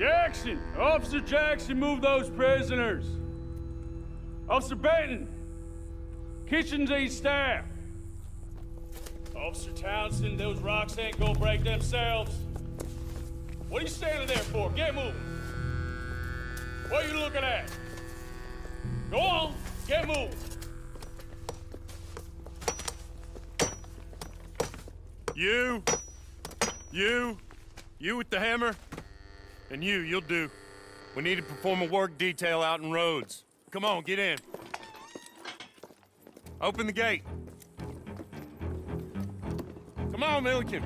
Jackson! Officer Jackson, move those prisoners! Officer Benton! Kitchens ain't staff! Officer Townsend, those rocks ain't gonna break themselves. What are you standing there for? Get moving! What are you looking at? Go on, get moving! You with the hammer? And you'll do. We need to perform a work detail out in Rhodes. Come on, get in. Open the gate. Come on, Milliken.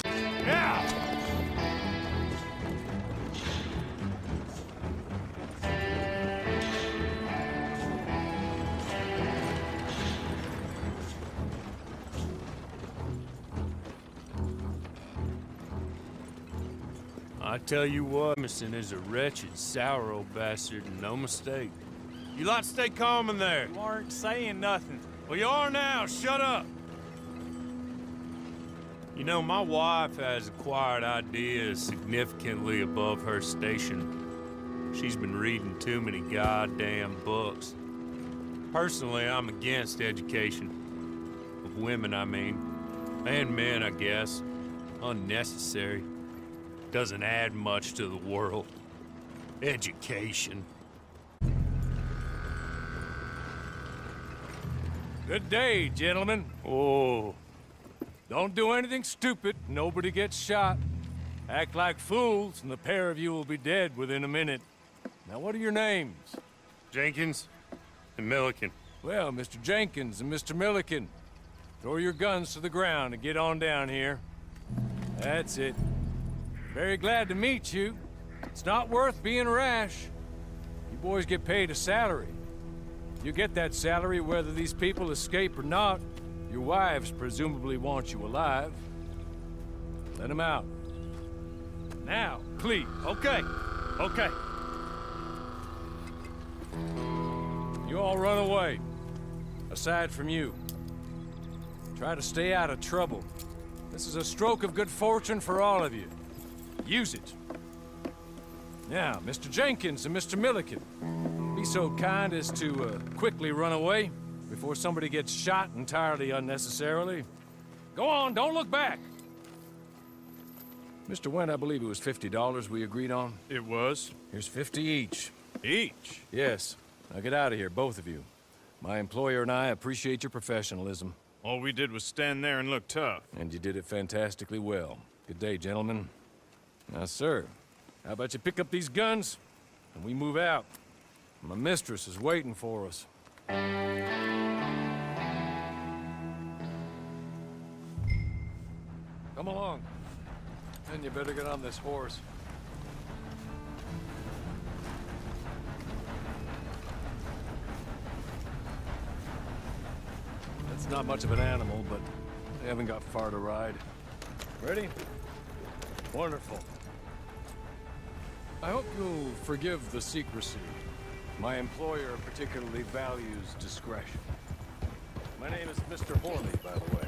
Yeah! I tell you what, Emerson is a wretched, sour old bastard, and no mistake. You lot stay calm in there. You aren't saying nothing. Well, you are now. Shut up. You know, my wife has acquired ideas significantly above her station. She's been reading too many goddamn books. Personally, I'm against education. Of women, I mean. And men, I guess. Unnecessary. Doesn't add much to the world. Education. Good day, gentlemen. Oh. Don't do anything stupid. Nobody gets shot. Act like fools, and the pair of you will be dead within a minute. Now, what are your names? Jenkins and Milliken. Well, Mr. Jenkins and Mr. Milliken, throw your guns to the ground and get on down here. That's it. Very glad to meet you. It's not worth being rash. You boys get paid a salary. You get that salary whether these people escape or not. Your wives presumably want you alive. Let them out. Now, please. Okay. You all run away. Aside from you. Try to stay out of trouble. This is a stroke of good fortune for all of you. Use it. Now, Mr. Jenkins and Mr. Milliken, be so kind as to quickly run away before somebody gets shot entirely unnecessarily. Go on, don't look back. Mr. Wendt, I believe it was $50 we agreed on. It was. Here's 50 each. Each? Yes. Now get out of here, both of you. My employer and I appreciate your professionalism. All we did was stand there and look tough. And you did it fantastically well. Good day, gentlemen. Now, sir, how about you pick up these guns, and we move out? My mistress is waiting for us. Come along. Then you better get on this horse. It's not much of an animal, but they haven't got far to ride. Ready? Wonderful. I hope you'll forgive the secrecy. My employer particularly values discretion. My name is Mr. Horley, by the way.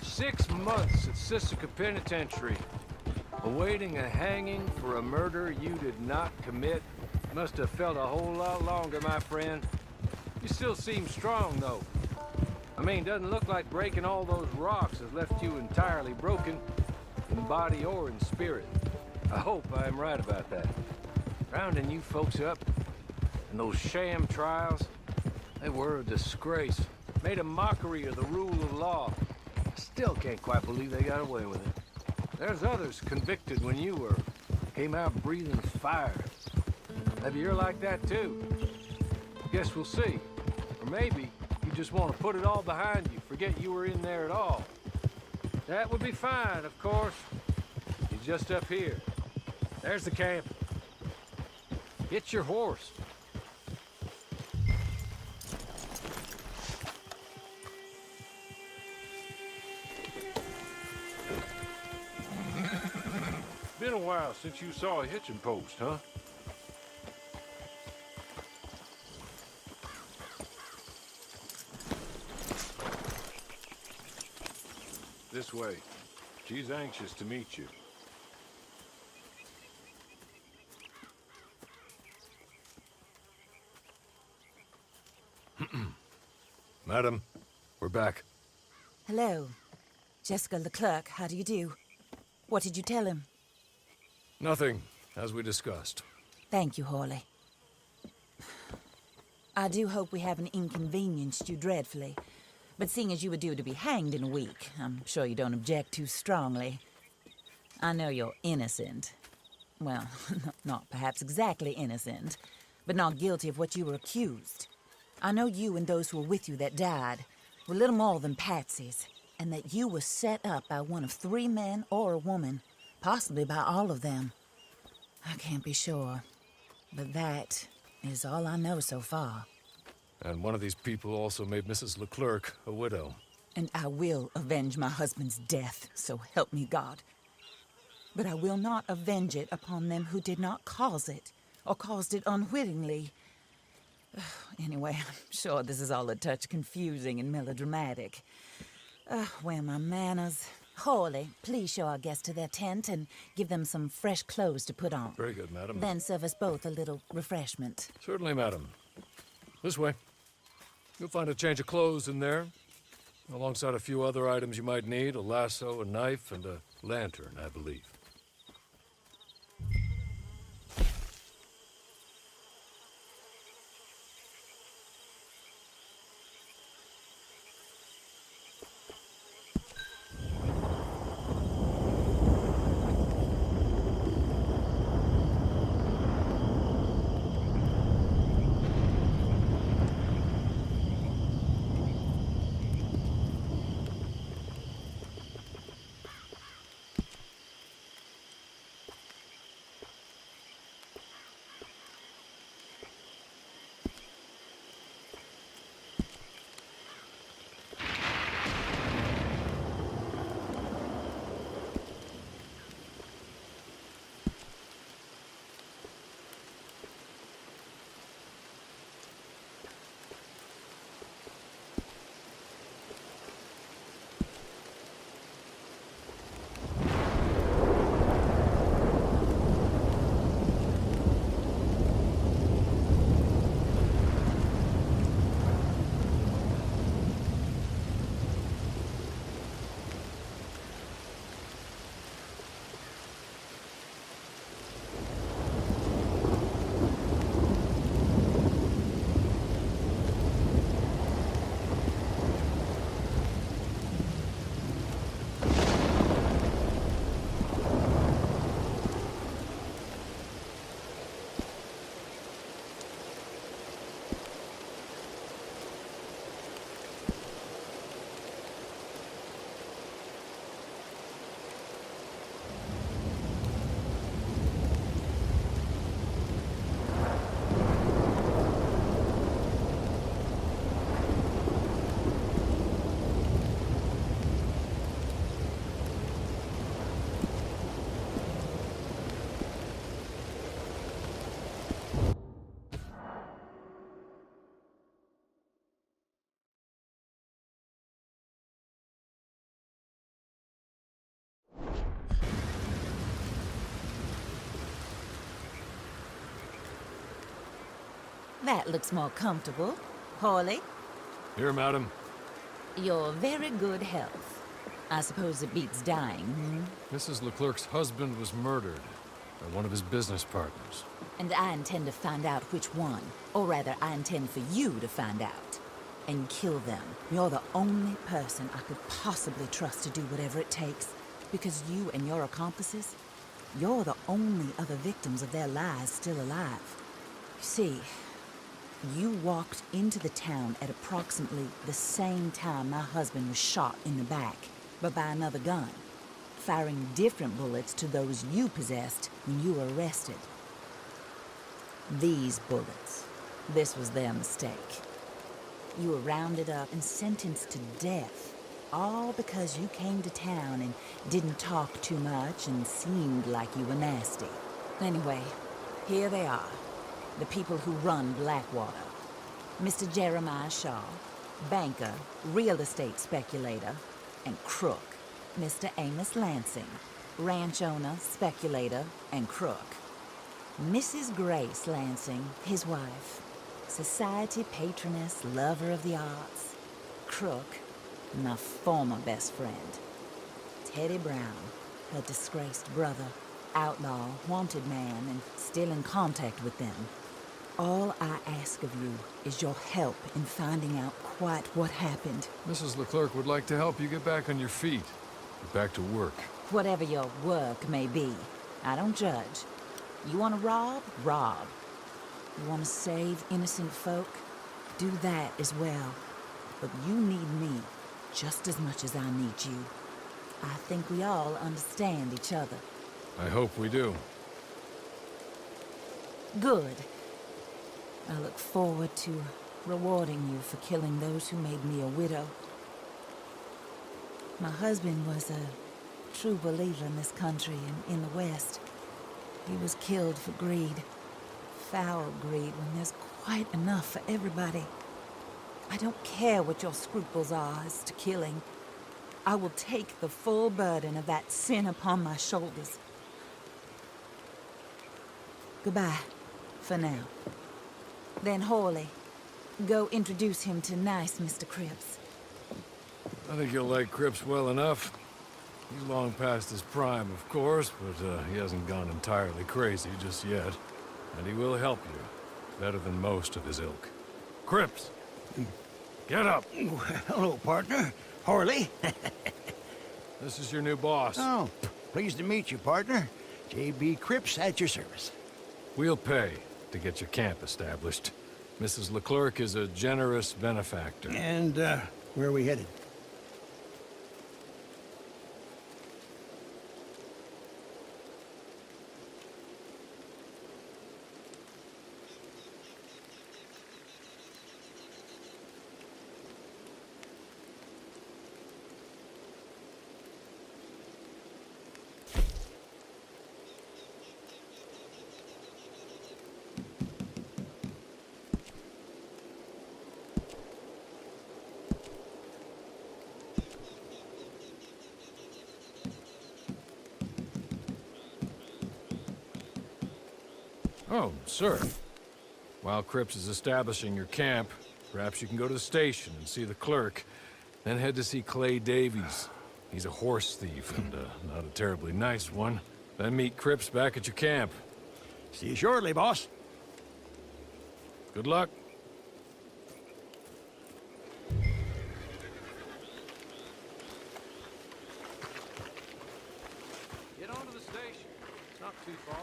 6 months at Sisika Penitentiary, awaiting a hanging for a murder you did not commit. Must have felt a whole lot longer, my friend. You still seem strong, though. I mean, doesn't look like breaking all those rocks has left you entirely broken, in body or in spirit. I hope I'm right about that. Rounding you folks up, and those sham trials, they were a disgrace. Made a mockery of the rule of law. I still can't quite believe they got away with it. There's others convicted when you were. Came out breathing fire. Maybe you're like that too. Guess we'll see. Or maybe you just want to put it all behind you, forget you were in there at all. That would be fine, of course. You're just up here. There's the camp. Get your horse. Been a while since you saw a hitching post, huh? This way. She's anxious to meet you. Madam, we're back. Hello. Jessica Leclerc, how do you do? What did you tell him? Nothing, as we discussed. Thank you, Hawley. I do hope we haven't inconvenienced you dreadfully. But seeing as you were due to be hanged in a week, I'm sure you don't object too strongly. I know you're innocent. Well, not perhaps exactly innocent, but not guilty of what you were accused. I know you and those who were with you that died were little more than patsies, and that you were set up by one of 3 men or a woman, possibly by all of them. I can't be sure, but that is all I know so far. And one of these people also made Mrs. Leclerc a widow. And I will avenge my husband's death, so help me God. But I will not avenge it upon them who did not cause it, or caused it unwittingly. Anyway, I'm sure this is all a touch confusing and melodramatic. Where are my manners? Hawley, please show our guests to their tent and give them some fresh clothes to put on. Very good, madam. Then serve us both a little refreshment. Certainly, madam. This way. You'll find a change of clothes in there, alongside a few other items you might need, a lasso, a knife, and a lantern, I believe. That looks more comfortable. Hawley, Here, madam. your very good health. I suppose it beats dying, hmm? Mrs. Leclerc's husband was murdered by one of his business partners. And I intend to find out which one. Or rather, I intend for you to find out. And kill them. You're the only person I could possibly trust to do whatever it takes. Because you and your accomplices, you're the only other victims of their lies still alive. You see, you walked into the town at approximately the same time my husband was shot in the back, but by another gun, firing different bullets to those you possessed when you were arrested. These bullets, this was their mistake. You were rounded up and sentenced to death, all because you came to town and didn't talk too much and seemed like you were nasty. Anyway, here they are. The people who run Blackwater. Mr. Jeremiah Shaw, banker, real estate speculator, and crook. Mr. Amos Lansing, ranch owner, speculator, and crook. Mrs. Grace Lansing, his wife, society patroness, lover of the arts, crook, my former best friend. Teddy Brown, her disgraced brother, outlaw, wanted man, and still in contact with them. All I ask of you is your help in finding out quite what happened. Mrs. Leclerc would like to help you get back on your feet. Get back to work. Whatever your work may be, I don't judge. You want to rob? Rob. You want to save innocent folk? Do that as well. But you need me just as much as I need you. I think we all understand each other. I hope we do. Good. I look forward to rewarding you for killing those who made me a widow. My husband was a true believer in this country and in the West. He was killed for greed. Foul greed when there's quite enough for everybody. I don't care what your scruples are as to killing. I will take the full burden of that sin upon my shoulders. Goodbye, for now. Then Hawley, go introduce him to nice Mr. Cripps. I think you'll like Cripps well enough. He's long past his prime, of course, but he hasn't gone entirely crazy just yet. And he will help you, better than most of his ilk. Cripps! Get up! Hello, partner. Harley. This is your new boss. Oh, pleased to meet you, partner. J.B. Cripps at your service. We'll pay to get your camp established. Mrs. Leclerc is a generous benefactor. And, where are we headed? Oh, sir. While Cripps is establishing your camp, perhaps you can go to the station and see the clerk, then head to see Clay Davies. He's a horse thief, and not a terribly nice one. Then meet Cripps back at your camp. See you shortly, boss. Good luck. Get on to the station. It's not too far.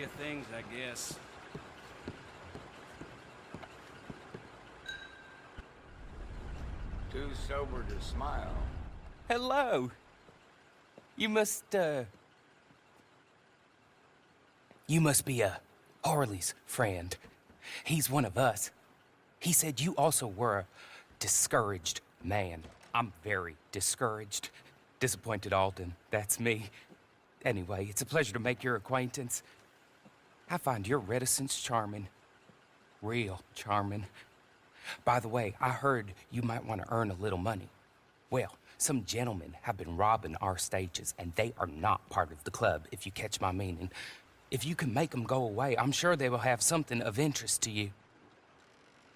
of things, I guess. Too sober to smile. Hello. You must be Harley's friend. He's one of us. He said you also were a discouraged man. I'm very discouraged. Disappointed Alden, that's me. Anyway, it's a pleasure to make your acquaintance. I find your reticence charming. Real charming. By the way, I heard you might want to earn a little money. Well, some gentlemen have been robbing our stages, and they are not part of the club, if you catch my meaning. If you can make them go away, I'm sure they will have something of interest to you.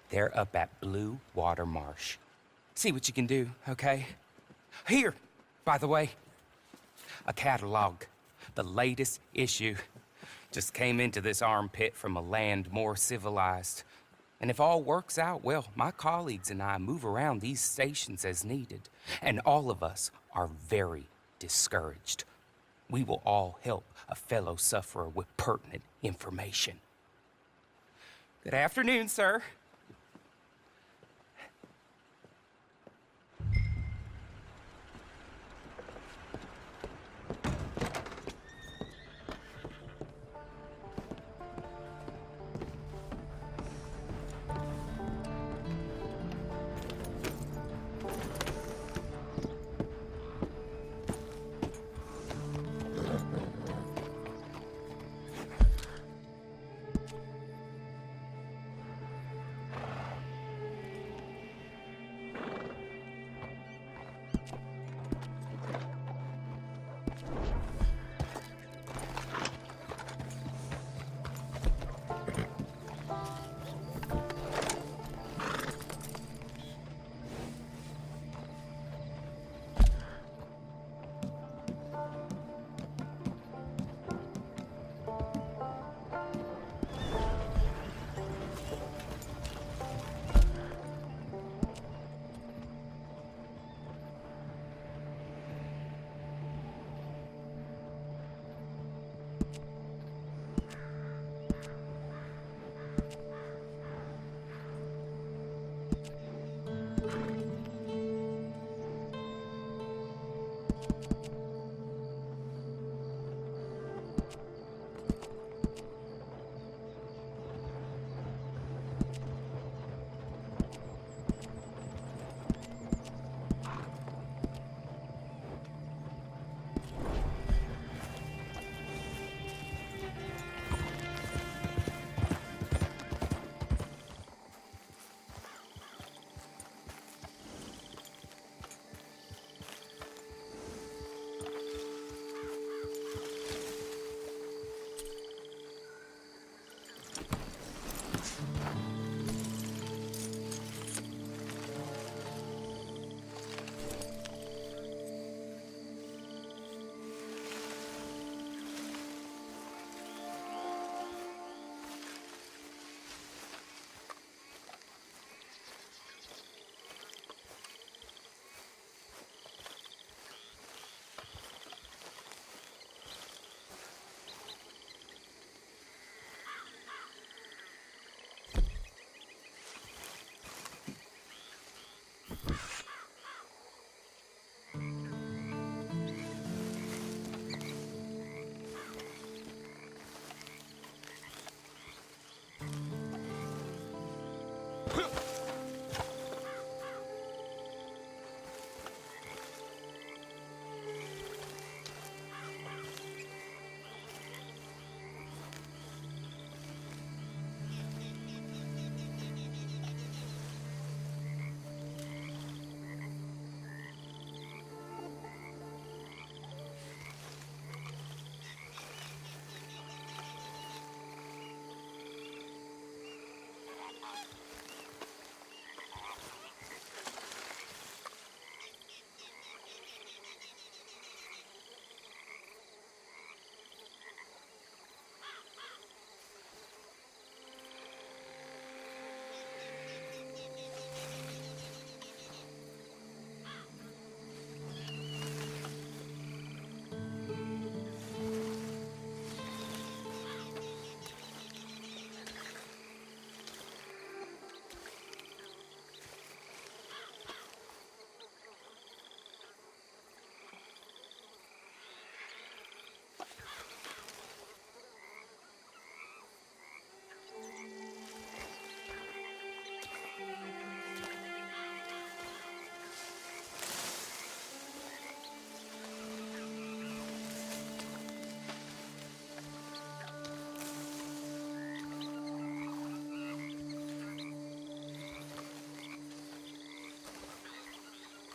They're up at Blue Water Marsh. See what you can do, okay? Here, by the way, a catalog. The latest issue. Just came into this armpit from a land more civilized. And if all works out, well, my colleagues and I move around these stations as needed. And all of us are very discouraged. We will all help a fellow sufferer with pertinent information. Good afternoon, sir.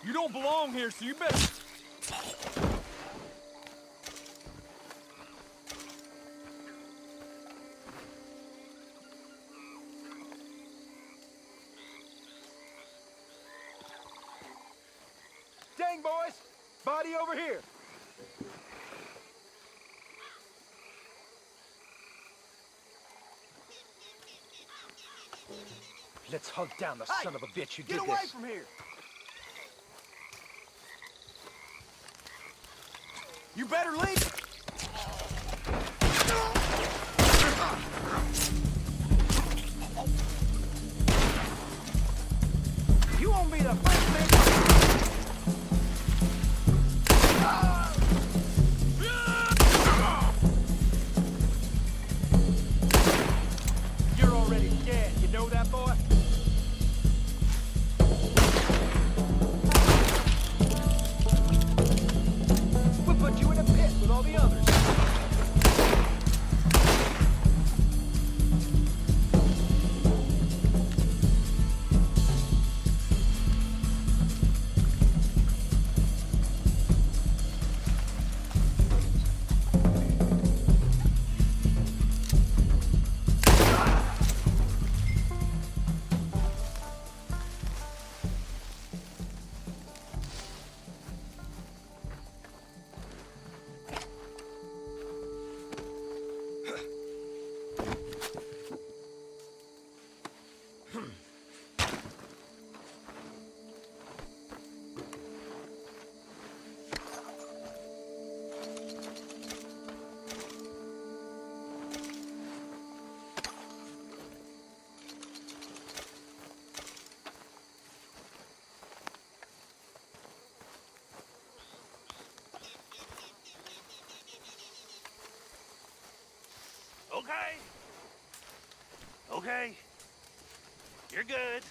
You don't belong here, so you better... Dang, boys! Body over here! Let's hunt down the son of a bitch who did this. Get away from here! You better leave! You won't be the first man... You're already dead, you know that, boy? We'll put you in a pit with all the others. Okay. Okay. You're good.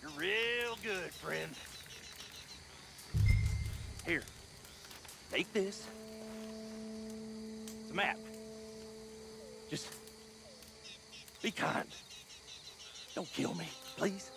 You're real good, friend. Here. Take this. It's a map. Just be kind. Don't kill me, please.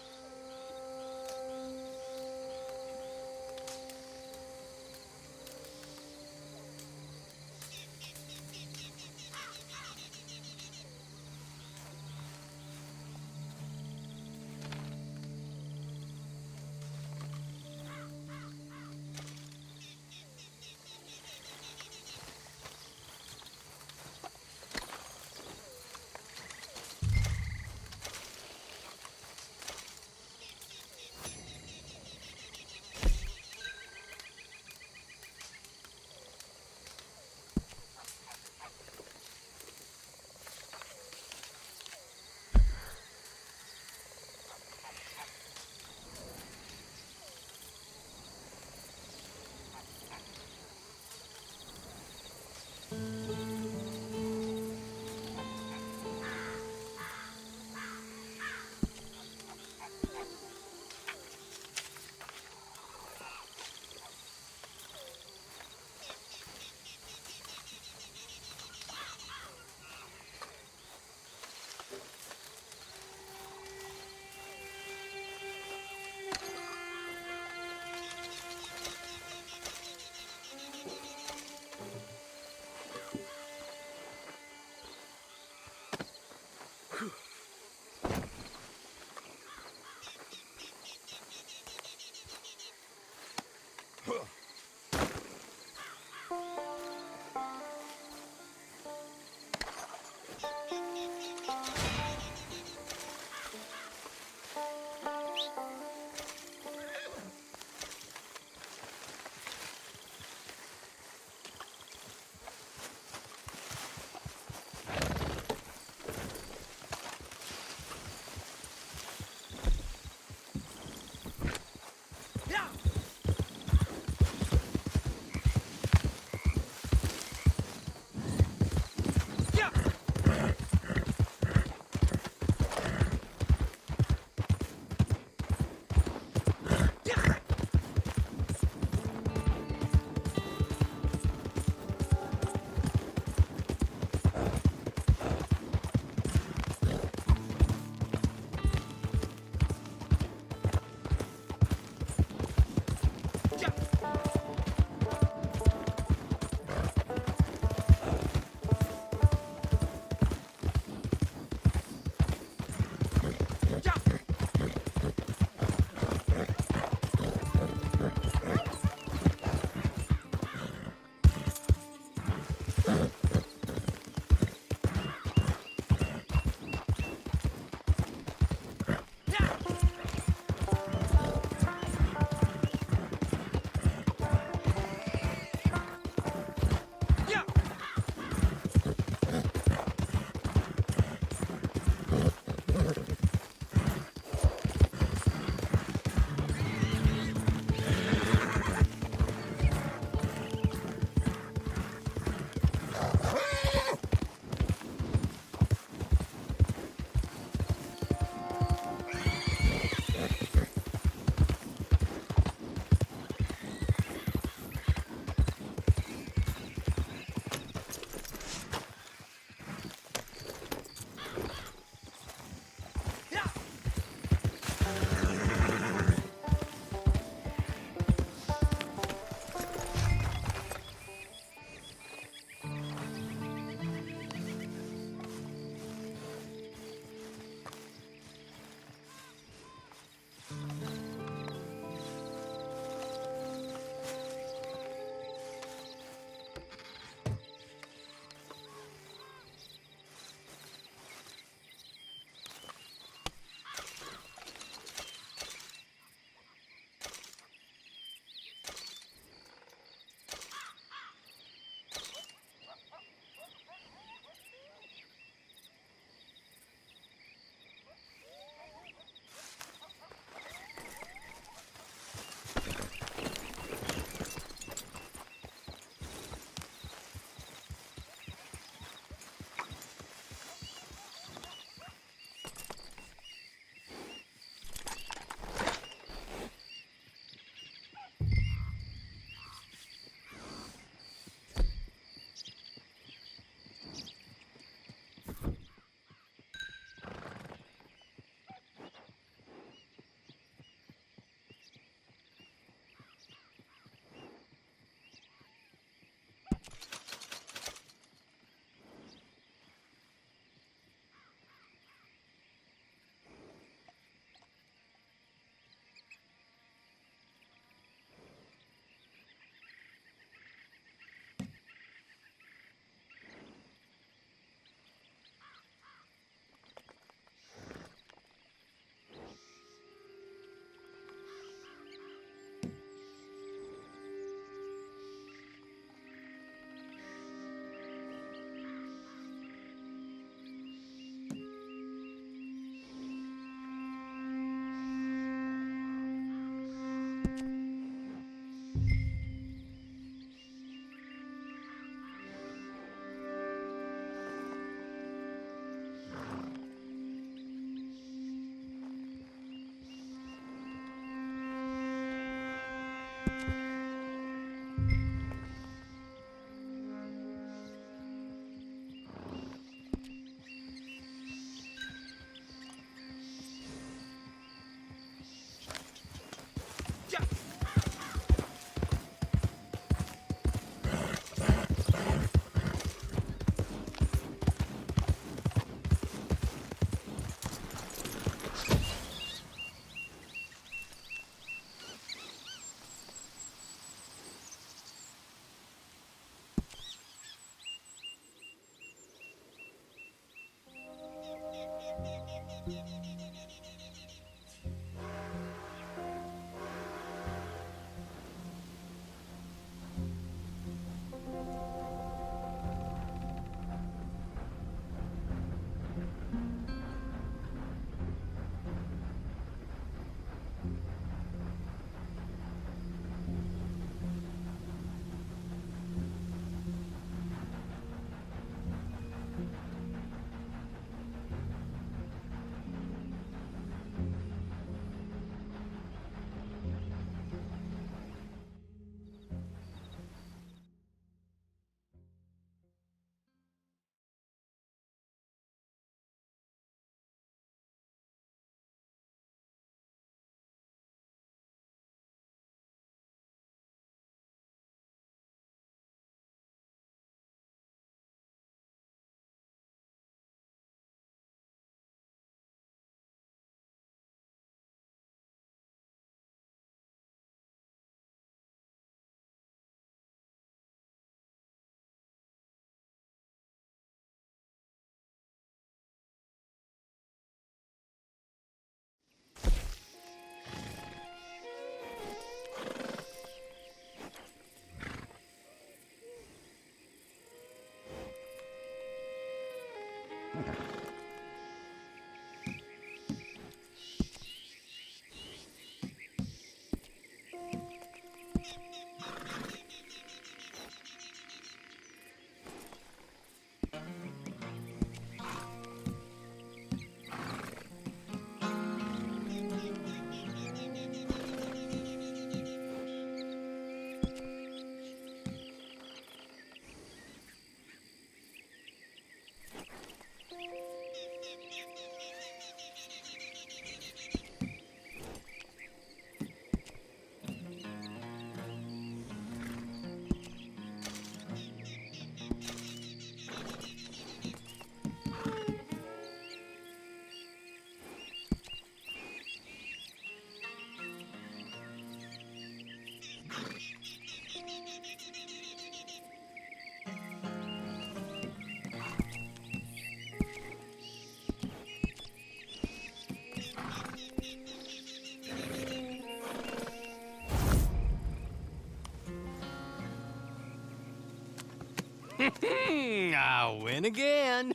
win again.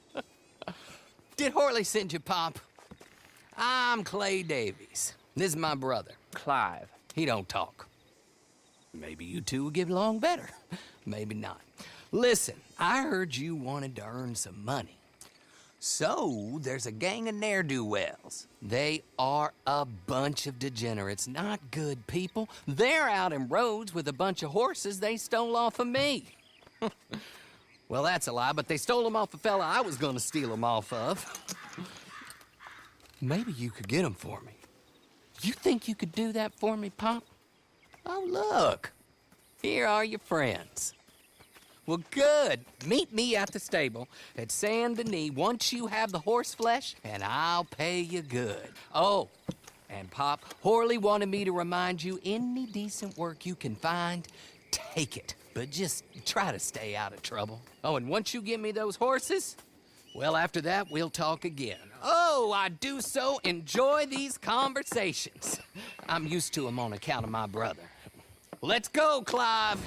Did Horley send you, Pop? I'm Clay Davies. This is my brother, Clive. He don't talk. Maybe you two will get along better. Maybe not. Listen, I heard you wanted to earn some money. So, there's a gang of ne'er-do-wells. They are a bunch of degenerates, not good people. They're out in roads with a bunch of horses they stole off of me. Well, that's a lie, but they stole them off a fella I was gonna steal them off of. Maybe you could get them for me. You think you could do that for me, Pop? Oh, look. Here are your friends. Well, good. Meet me at the stable at Saint Denis once you have the horse flesh, and I'll pay you good. Oh, and Pop, Horley wanted me to remind you, any decent work you can find, take it. But just try to stay out of trouble. Oh, and once you give me those horses, well, after that, we'll talk again. Oh, I do so enjoy these conversations. I'm used to them on account of my brother. Let's go, Clive.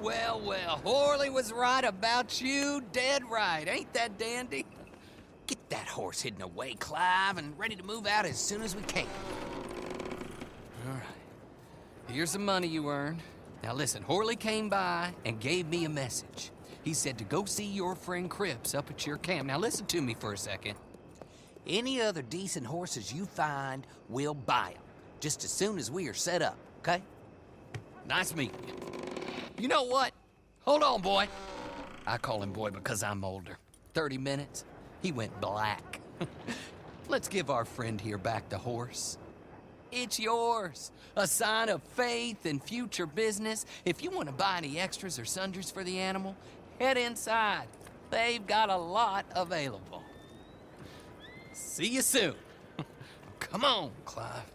well, well. Horley was right about you, dead right. Ain't that dandy? Get that horse hidden away, Clive, and ready to move out as soon as we can. All right. Here's the money you earned. Now listen, Horley came by and gave me a message. He said to go see your friend Cripps up at your camp. Now listen to me for a second. Any other decent horses you find, we'll buy them. Just as soon as we are set up, okay? Nice meeting you. You know what? Hold on, boy. I call him boy because I'm older. 30 minutes, he went black. Let's give our friend here back the horse. It's yours. A sign of faith and future business. If you want to buy any extras or sundries for the animal, head inside. They've got a lot available. See you soon. Come on, Clive.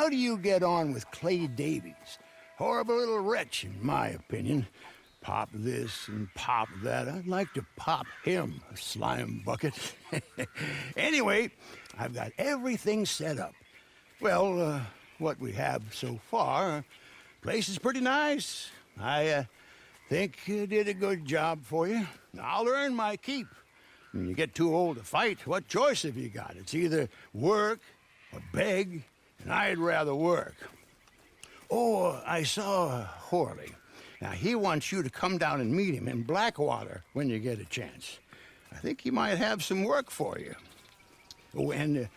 how do you get on with Clay Davies? Horrible little wretch, in my opinion. Pop this and pop that. I'd like to pop him, a slime bucket. Anyway, I've got everything set up. Well, what we have so far, place is pretty nice. I think you did a good job for you. I'll earn my keep. When you get too old to fight, what choice have you got? It's either work or beg, and I'd rather work. Oh, I saw Horley. Now, he wants you to come down and meet him in Blackwater when you get a chance. I think he might have some work for you. Oh, and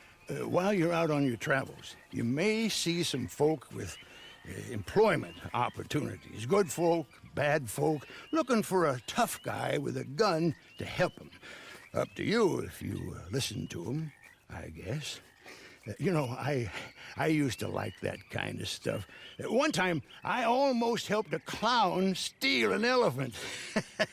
while you're out on your travels, you may see some folk with employment opportunities. Good folk, bad folk, looking for a tough guy with a gun to help them. Up to you if you listen to them, I guess. You know, I used to like that kind of stuff. One time, I almost helped a clown steal an elephant.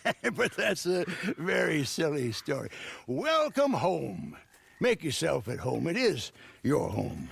But that's a very silly story. Welcome home. Make yourself at home. It is your home.